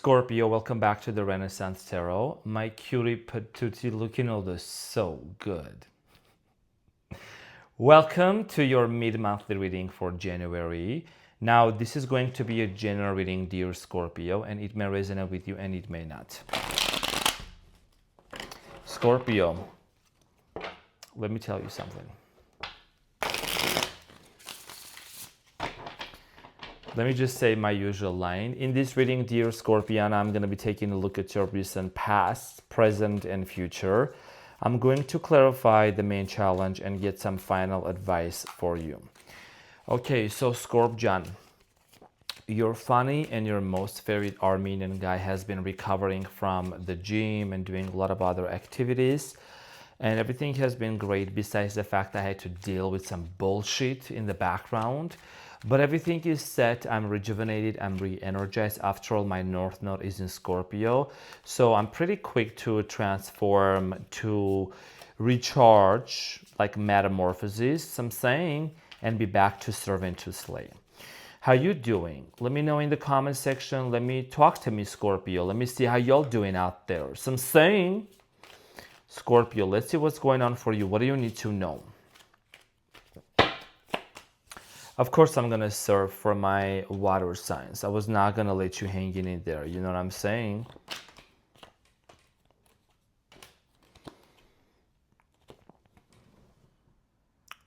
Scorpio, welcome back to the Renaissance Tarot. My cutie patootie looking all this so good. Welcome to your mid-monthly reading for January. Now, this is going to be a general reading, dear Scorpio, and it may resonate with you and it may not. Scorpio, let me tell you something. Let me just say my usual line. In this reading, dear Scorpion, I'm going to be taking a look at your recent past, present, and future. I'm going to clarify the main challenge and get some final advice for you. Okay, so Scorpion, your funny and your most favorite Armenian guy has been recovering from the gym and doing a lot of other activities. And everything has been great besides the fact I had to deal with some bullshit in the background. But everything is set, I'm rejuvenated, I'm re-energized. After all, my North Node is in Scorpio. So I'm pretty quick to transform, to recharge, like metamorphosis, I'm saying, and be back to serve and to slay. How you doing? Let me know in the comment section. Let me talk to me, Scorpio. Let me see how y'all doing out there. So I'm saying, Scorpio, let's see what's going on for you. What do you need to know? Of course, I'm going to serve for my water signs. I was not going to let you hang in there. You know what I'm saying?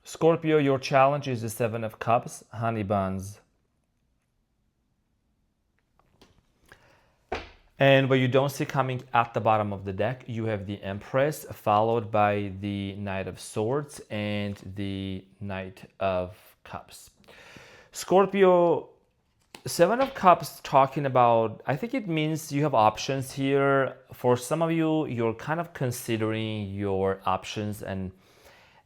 Scorpio, your challenge is the Seven of Cups, honey buns. And what you don't see coming at the bottom of the deck, you have the Empress, followed by the Knight of Swords and the Knight of Cups. Scorpio, Seven of Cups talking about, I think it means you have options here. For some of you, you're kind of considering your options and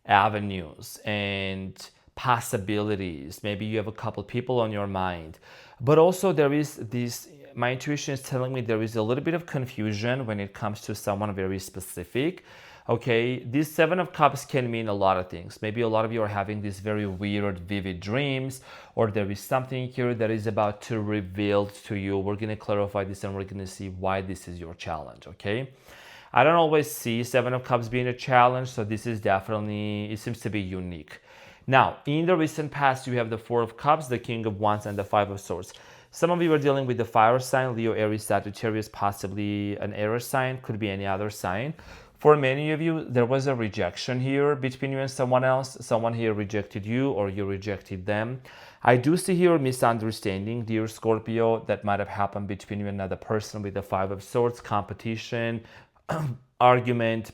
avenues and possibilities. Maybe you have a couple people on your mind. But also there is this, my intuition is telling me there is a little bit of confusion when it comes to someone very specific. Okay, this Seven of Cups can mean a lot of things. Maybe a lot of you are having these very weird, vivid dreams, or there is something here that is about to reveal to you. We're going to clarify this and we're going to see why this is your challenge, okay? I don't always see Seven of Cups being a challenge, so this is definitely, it seems to be unique. Now, in the recent past, you have the Four of Cups, the King of Wands, and the Five of Swords. Some of you are dealing with the fire sign, Leo, Aries, Sagittarius, possibly an air sign, could be any other sign. For many of you, there was a rejection here between you and someone else. Someone here rejected you or you rejected them. I do see here a misunderstanding, dear Scorpio, that might have happened between you and another person with the Five of Swords, competition, argument,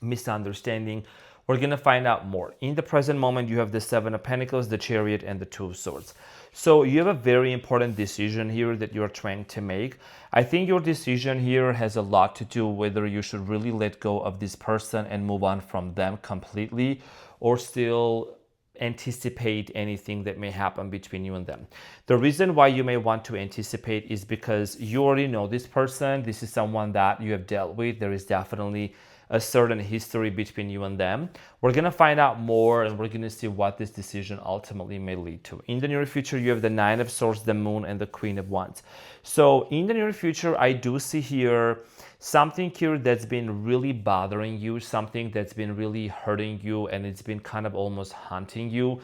misunderstanding. We're going to find out more. In the present moment, you have the Seven of Pentacles, the Chariot, and the Two of Swords. So you have a very important decision here that you're trying to make. I think your decision here has a lot to do whether you should really let go of this person and move on from them completely, or still anticipate anything that may happen between you and them. The reason why you may want to anticipate is because you already know this person. This is someone that you have dealt with. There is definitely a certain history between you and them. We're going to find out more and we're going to see what this decision ultimately may lead to. In the near future, you have the Nine of Swords, the Moon, and the Queen of Wands. So in the near future, I do see here something here that's been really bothering you, something that's been really hurting you, and it's been kind of almost haunting you,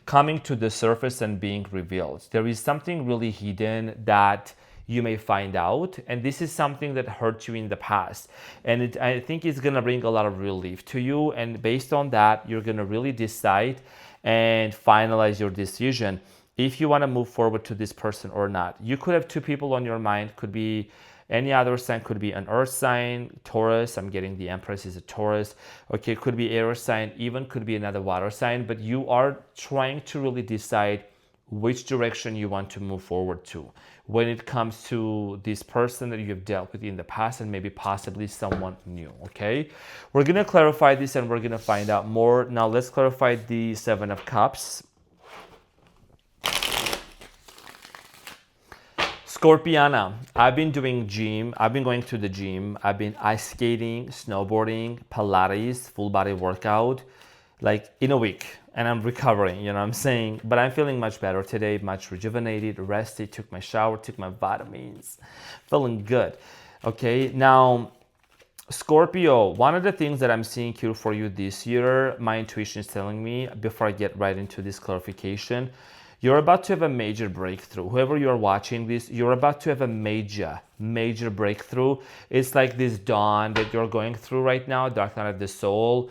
coming to the surface and being revealed. There is something really hidden that you may find out, and this is something that hurt you in the past, and I think it's going to bring a lot of relief to you, and based on that, you're going to really decide and finalize your decision if you want to move forward to this person or not. You could have two people on your mind, could be any other sign, could be an earth sign, Taurus, I'm getting the Empress is a Taurus, okay, could be air sign, even could be another water sign, but you are trying to really decide which direction you want to move forward to when it comes to this person that you've dealt with in the past and maybe possibly someone new, okay? We're going to clarify this and we're going to find out more. Now let's clarify the Seven of Cups. Scorpiana, I've been doing gym. I've been going to the gym. I've been ice skating, snowboarding, Pilates, full body workout, like in a week. and I'm recovering, you know what I'm saying? But I'm feeling much better today, much rejuvenated, rested, took my shower, took my vitamins, feeling good. Okay, now Scorpio, one of the things that I'm seeing here for you this year, my intuition is telling me, before I get right into this clarification, you're about to have a major breakthrough. Whoever you're watching this, you're about to have a major breakthrough. It's like this dawn that you're going through right now, dark night of the soul,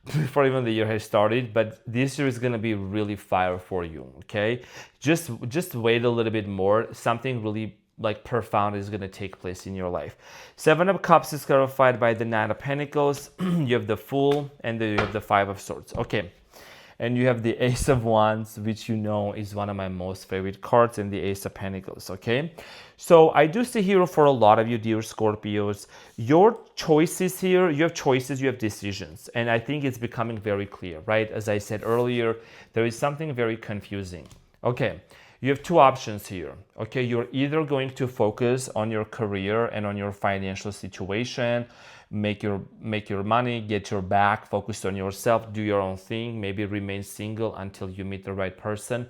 before even the year has started. But this year is going to be really fire for you, okay? Just wait a little bit more. Something really like profound is going to take place in your life. Seven of Cups is clarified by the Nine of Pentacles. You have the Fool, and then you have the Five of Swords. Okay. And you have the Ace of Wands, which you know is one of my most favorite cards, and the Ace of Pentacles, okay? So I do see here for a lot of you, dear Scorpios, your choices here, you have choices, you have decisions. And I think it's becoming very clear, right? As I said earlier, there is something very confusing. Okay, you have two options here, okay? You're either going to focus on your career and on your financial situation, make your money, get your back, focus on yourself, do your own thing, maybe remain single until you meet the right person,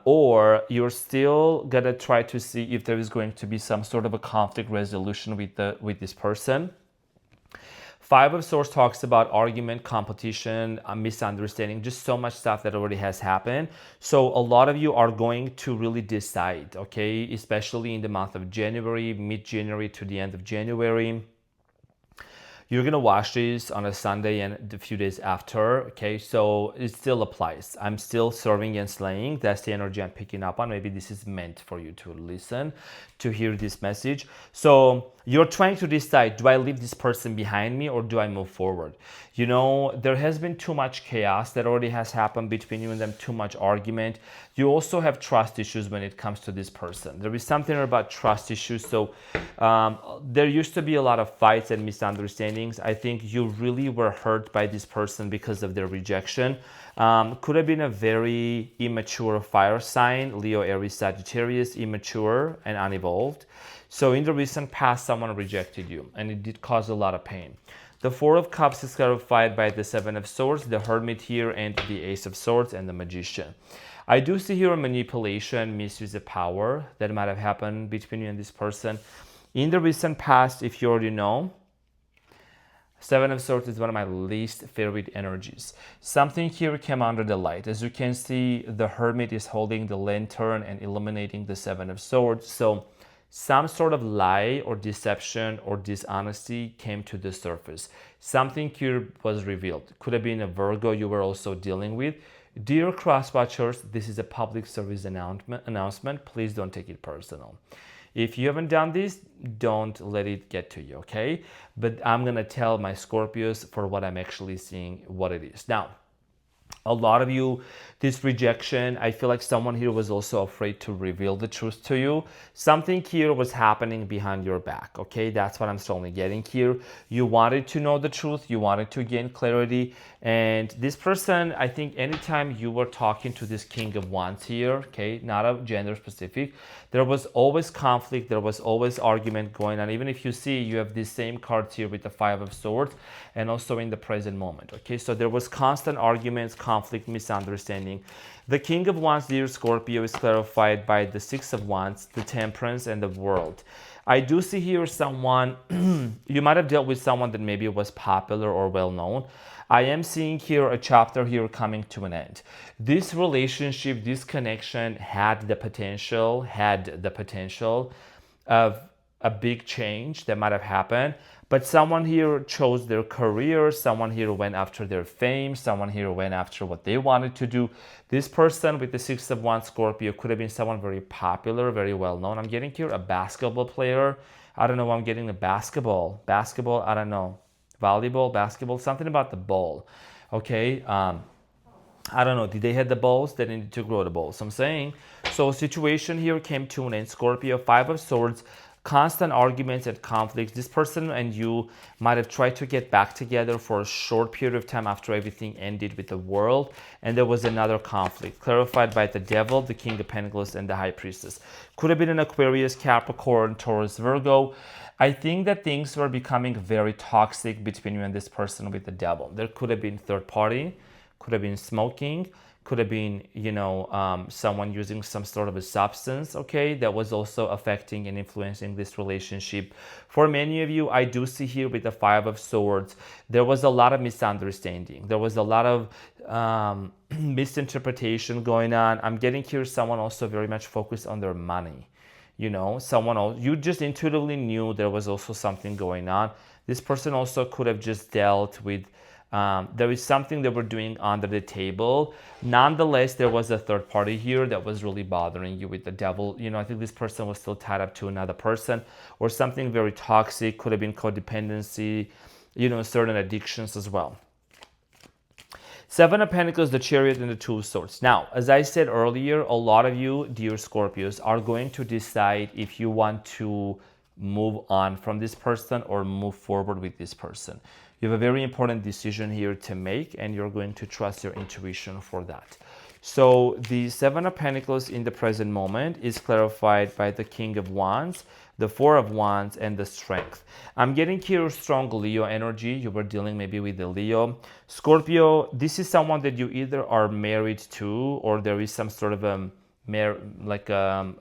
or you're still gonna try to see if there is going to be some sort of a conflict resolution with this person. Five of Swords talks about argument, competition, misunderstanding, just so much stuff that already has happened. So a lot of you are going to really decide, okay, especially in the month of January, mid-January to the end of January. You're gonna watch this on a Sunday and a few days after, okay? So it still applies. I'm still serving and slaying. That's the energy I'm picking up on. Maybe this is meant for you to listen, to hear this message. So you're trying to decide, do I leave this person behind me or do I move forward? You know, there has been too much chaos that already has happened between you and them, too much argument. You also have trust issues when it comes to this person. There is something about trust issues. So there used to be a lot of fights and misunderstandings. I think you really were hurt by this person because of their rejection. Could have been a very immature fire sign, Leo, Aries, Sagittarius, immature and unevolved. So in the recent past, someone rejected you and it did cause a lot of pain. The Four of Cups is clarified by the Seven of Swords, the Hermit here, and the Ace of Swords and the Magician. I do see here a manipulation, misuse of power that might have happened between you and this person. In the recent past, if you already know, Seven of Swords is one of my least favorite energies. Something here came under the light. As you can see, the Hermit is holding the lantern and illuminating the Seven of Swords. So some sort of lie or deception or dishonesty came to the surface. Something here was revealed. Could have been a Virgo you were also dealing with. Dear cross watchers, this is a public service announcement. Please don't take it personal. If you haven't done this, don't let it get to you, okay? But I'm gonna tell my Scorpios for what I'm actually seeing, what it is. Now, a lot of you, this rejection, I feel like someone here was also afraid to reveal the truth to you. Something here was happening behind your back, okay? That's what I'm strongly getting here. You wanted to know the truth. You wanted to gain clarity. And this person, I think anytime you were talking to this King of Wands here, okay, not a gender specific, there was always conflict. There was always argument going on. Even if you see, you have these same cards here with the Five of Swords and also in the present moment, okay? So there was constant arguments, conflict, misunderstanding. The King of Wands, dear Scorpio, is clarified by the Six of Wands, the Temperance, and the World. I do see here someone, you might have dealt with someone that maybe was popular or well-known. I am seeing here a chapter here coming to an end. This relationship, this connection had the potential of a big change that might have happened. But someone here chose their career, someone here went after their fame, someone here went after what they wanted to do. This person with the Six of Wands, Scorpio, could have been someone very popular, very well known. I'm getting here a basketball player. I don't know why I'm getting the basketball, I don't know. Volleyball, basketball, something about the ball. Okay. I don't know. Did they have the balls? They needed to grow the balls. I'm saying. So situation here came to an end. Scorpio, Five of Swords, constant arguments and conflicts. This person and you might have tried to get back together for a short period of time after everything ended with the World. And there was another conflict clarified by the Devil, the King of Pentacles, and the High Priestess. Could have been an Aquarius, Capricorn, Taurus, Virgo. I think that things were becoming very toxic between you and this person with the Devil. There could have been third party, Could have been smoking, could have been, someone using some sort of a substance, okay, that was also affecting and influencing this relationship. For many of you, I do see here with the Five of Swords, there was a lot of misunderstanding. There was a lot of misinterpretation going on. I'm getting here someone also very much focused on their money. Someone else, you just intuitively knew there was also something going on. This person also could have just dealt with there is something they were doing under the table. Nonetheless, there was a third party here that was really bothering you with the devil. I think this person was still tied up to another person or something very toxic. Could have been codependency, certain addictions as well. Seven of Pentacles, the Chariot, and the Two of Swords. Now, as I said earlier, a lot of you, dear Scorpios, are going to decide if you want to move on from this person or move forward with this person. You have a very important decision here to make, and you're going to trust your intuition for that. So the Seven of Pentacles in the present moment is clarified by the King of Wands, the Four of Wands, and the Strength. I'm getting here strong Leo energy. You were dealing maybe with the Leo. Scorpio, this is someone that you either are married to or there is some sort of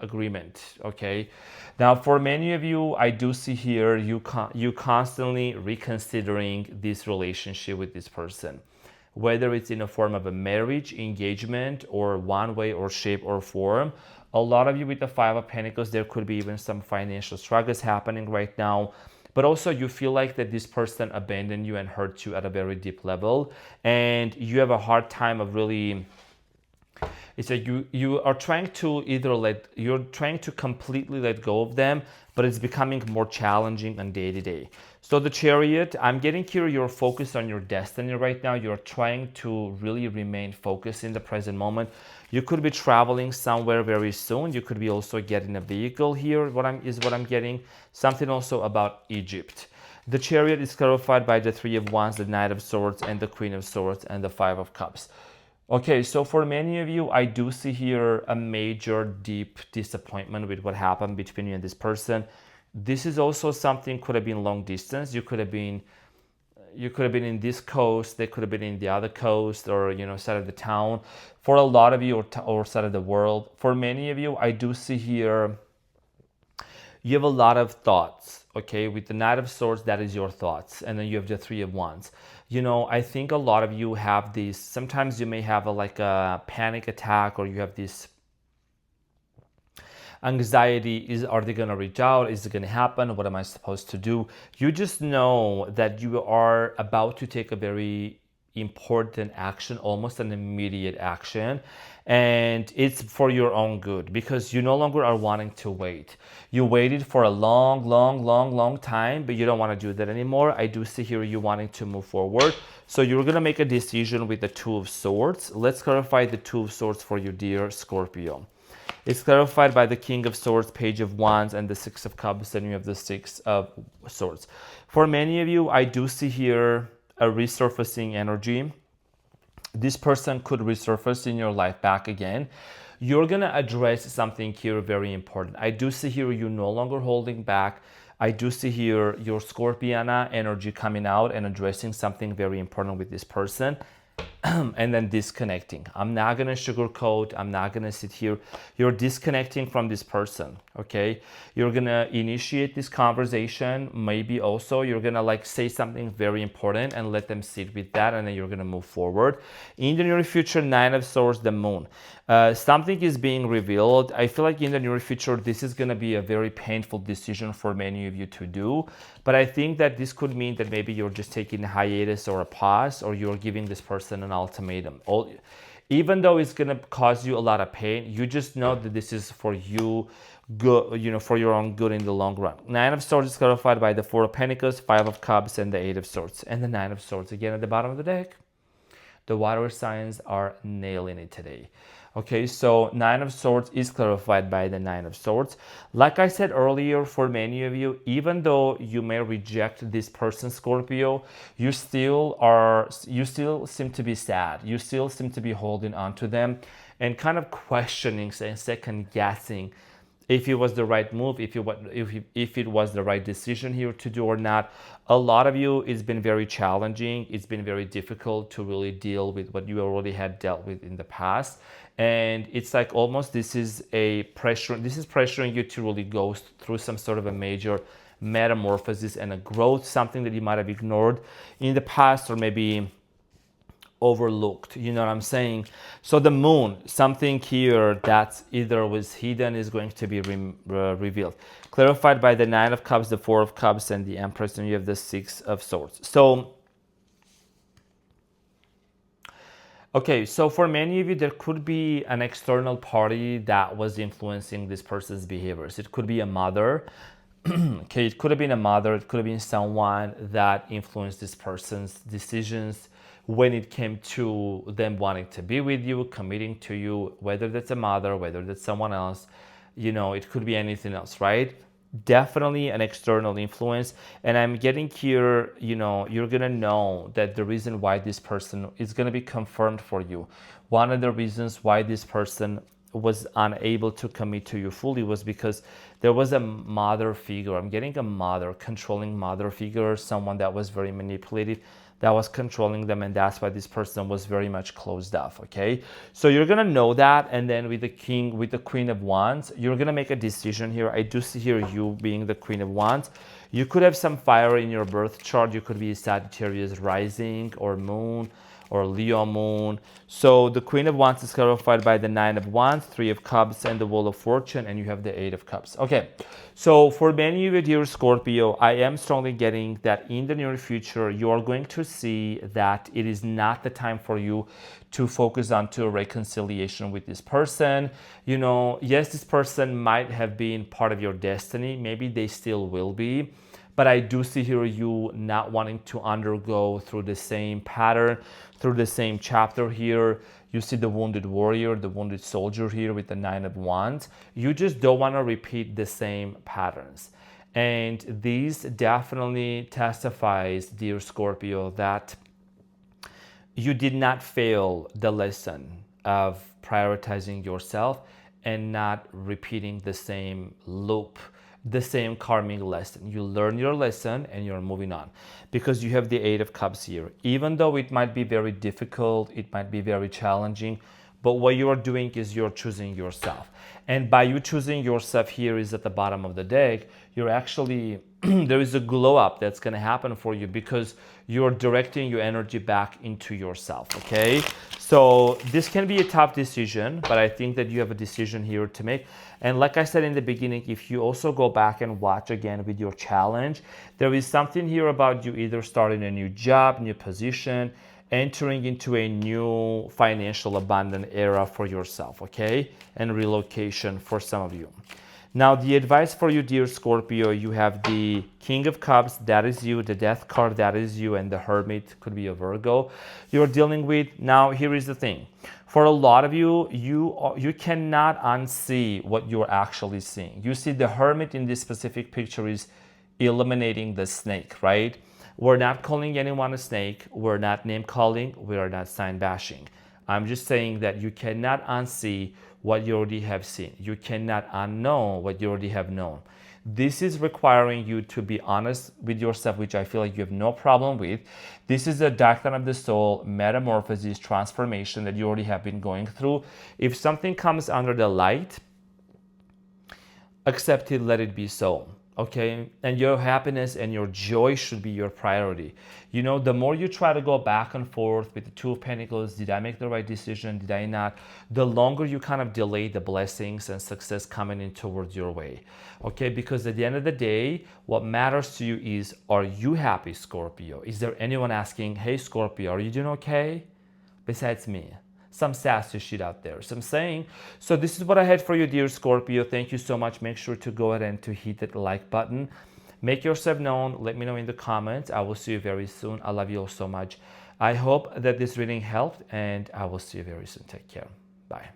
agreement, okay? Now, for many of you, I do see here you constantly reconsidering this relationship with this person, whether it's in a form of a marriage, engagement, or one way or shape or form. A lot of you with the Five of Pentacles, there could be even some financial struggles happening right now. But also you feel like that this person abandoned you and hurt you at a very deep level. And you have a hard time of really... It's like you are trying to you're trying to completely let go of them, but it's becoming more challenging on day to day. So the Chariot, I'm getting here, you're focused on your destiny right now. You're trying to really remain focused in the present moment. You could be traveling somewhere very soon. You could be also getting a vehicle here, what I'm getting. Something also about Egypt. The Chariot is clarified by the Three of Wands, the Knight of Swords, and the Queen of Swords, and the Five of Cups. Okay, so for many of you, I do see here a major, deep disappointment with what happened between you and this person. This is also something could have been long distance. You could have been in this coast, they could have been in the other coast, or side of the town. For a lot of you, or side of the world. For many of you, I do see here you have a lot of thoughts. Okay, with the Knight of Swords, that is your thoughts, and then you have the Three of Wands. I think a lot of you have these, sometimes you may have a panic attack, or you have this anxiety. Are they going to reach out? Is it going to happen? What am I supposed to do? You just know that you are about to take a very important action, almost an immediate action, and it's for your own good, because you no longer are wanting to wait. You waited for a long time, but you don't want to do that anymore. I do see here you wanting to move forward, so you're going to make a decision with the Two of Swords. Let's clarify the Two of Swords for you, dear Scorpio. It's clarified by the King of Swords, Page of Wands, and the Six of Cups, and you have the Six of Swords. For many of you, I do see here a resurfacing energy. This person could resurface in your life back again. You're going to address something here very important. I do see here you no longer holding back. I do see here your Scorpiana energy coming out and addressing something very important with this person. And then disconnecting. I'm not going to sugarcoat. I'm not going to sit here. You're disconnecting from this person, okay? You're going to initiate this conversation. Maybe also you're going to say something very important and let them sit with that, and then you're going to move forward. In the near future, Nine of Swords, the Moon. Something is being revealed. I feel like in the near future, this is going to be a very painful decision for many of you to do. But I think that this could mean that maybe you're just taking a hiatus or a pause, or you're giving this person an ultimatum. Even though it's going to cause you a lot of pain, you just know that this is for you good, for your own good in the long run. Nine of Swords is clarified by the Four of Pentacles, Five of Cups, and the Eight of Swords. And the Nine of Swords again at the bottom of the deck. The water signs are nailing it today. Okay, so Nine of Swords is clarified by the Nine of Swords. Like I said earlier, for many of you, even though you may reject this person, Scorpio, you still seem to be sad. You still seem to be holding on to them and kind of questioning and second guessing if it was the right move, if it was the right decision here to do or not. A lot of you, it's been very challenging. It's been very difficult to really deal with what you already had dealt with in the past. And it's like almost this is pressuring you to really go through some sort of a major metamorphosis and a growth, something that you might have ignored in the past or maybe overlooked, you know what I'm saying? So the moon, something here that either was hidden is going to be revealed, clarified by the Nine of Cups, the Four of Cups, and the Empress, and you have the Six of Swords. So okay, so for many of you, there could be an external party that was influencing this person's behaviors. It could be a mother. Okay, it could have been a mother. It could have been someone that influenced this person's decisions when it came to them wanting to be with you, committing to you, whether that's a mother, whether that's someone else, you know, it could be anything else, right? Definitely an external influence. And I'm getting here, you know, you're going to know that the reason why this person is going to be confirmed for you. One of the reasons why this person was unable to commit to you fully was because there was a mother figure. I'm getting a mother, controlling mother figure, someone that was very manipulative, that was controlling them, and that's why this person was very much closed off. Okay, so you're gonna know that. And then with the Queen of Wands, you're gonna make a decision here. I do see here you being the Queen of Wands. You could have some fire in your birth chart. You could be Sagittarius rising or moon or Leo moon. So the Queen of Wands is clarified by the Nine of Wands, Three of Cups, and the Wheel of Fortune, and you have the Eight of Cups. Okay, so for many of you, dear Scorpio, I am strongly getting that in the near future, you are going to see that it is not the time for you to focus on to a reconciliation with this person. You know, yes, this person might have been part of your destiny. Maybe they still will be. But I do see here you not wanting to undergo through the same pattern, through the same chapter here. You see the wounded warrior, the wounded soldier here with the Nine of Wands. You just don't want to repeat the same patterns. And these definitely testifies, dear Scorpio, that you did not fail the lesson of prioritizing yourself and not repeating the same loop, the same karmic lesson. You learn your lesson and you're moving on, because you have the Eight of Cups here. Even though it might be very difficult, it might be very challenging, but what you are doing is you're choosing yourself. And by you choosing yourself here is at the bottom of the deck, you're actually, there is a glow up that's going to happen for you because you're directing your energy back into yourself, okay? So this can be a tough decision, but I think that you have a decision here to make. And like I said in the beginning, if you also go back and watch again with your challenge, there is something here about you either starting a new job, new position, entering into a new financial abundant era for yourself, okay? And relocation for some of you. Now, the advice for you, dear Scorpio, you have the King of Cups, that is you, the Death card, that is you, and the Hermit could be a Virgo you're dealing with. Now, here is the thing. For a lot of you, you cannot unsee what you're actually seeing. You see the Hermit in this specific picture is eliminating the snake, right? We're not calling anyone a snake. We're not name calling. We are not sign bashing. I'm just saying that you cannot unsee what you already have seen. You cannot unknow what you already have known. This is requiring you to be honest with yourself, which I feel like you have no problem with. This is a doctrine of the soul, metamorphosis, transformation that you already have been going through. If something comes under the light, accept it, let it be so. Okay, and your happiness and your joy should be your priority. You know, the more you try to go back and forth with the Two of Pentacles, did I make the right decision? Did I not? The longer you kind of delay the blessings and success coming in towards your way. Okay, because at the end of the day, what matters to you is, are you happy, Scorpio? Is there anyone asking, hey, Scorpio, are you doing okay? Besides me. Some sassy shit out there. So I'm saying, so this is what I had for you, dear Scorpio. Thank you so much. Make sure to go ahead and to hit that like button. Make yourself known. Let me know in the comments. I will see you very soon. I love you all so much. I hope that this reading helped, and I will see you very soon. Take care. Bye.